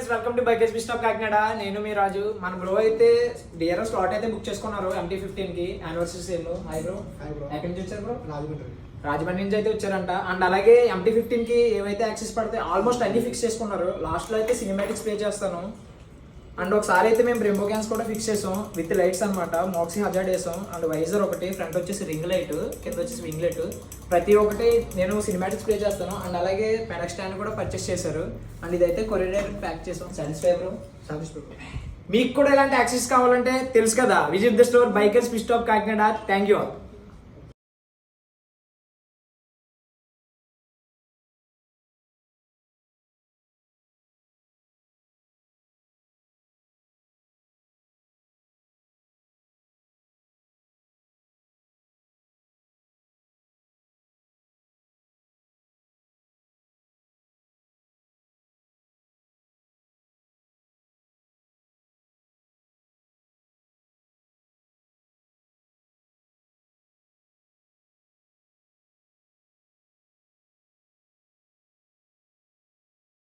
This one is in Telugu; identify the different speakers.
Speaker 1: Friends, welcome to bikers pit stop Kakinada. నేను మీ రాజు. మన బ్రో అయితే డిఆర్ఎస్ స్లాట్ అయితే బుక్ చేసుకున్నారు MT-15 కి యానివర్సరీ సేల్. హై బ్రో, ఎక్కడి నుంచి వచ్చారు బ్రో? రాజమండ్రి నుంచి అయితే వచ్చారంట. అండ్ అలాగే MT-15 కి ఏవైతే యాక్సెస్ పడితే ఆల్మోస్ట్ అన్ని ఫిక్స్ చేసుకున్నారు. లాస్ట్ లో అయితే సినిమాటిక్స్ ప్లే చేస్తాను. అండ్ ఒకసారి అయితే మేము బ్రెంబో క్యాన్స్ కూడా ఫిక్స్ చేసాం విత్ లైట్స్ అనమాట. మాక్సీ హజార్డ్ వేసాం. అండ్ వైజర్ ఒకటి, ఫ్రంట్ వచ్చేసి రింగ్ లైట్, కింద వచ్చేసి వింగ్ లైట్, ప్రతి ఒక్కటి నేను సినిమాటిక్స్ ప్లే చేస్తాను. అండ్ అలాగే పెనక్ స్టాండ్ కూడా పర్చేస్ చేశారు. అండ్ ఇదైతే కొరియర్ ప్యాక్ చేసాం. Satisfy bro? మీకు కూడా ఇలాంటి యాక్సెస్ కావాలంటే తెలుసు కదా, visit the store bikers pit stop Kakinada. Thank you all.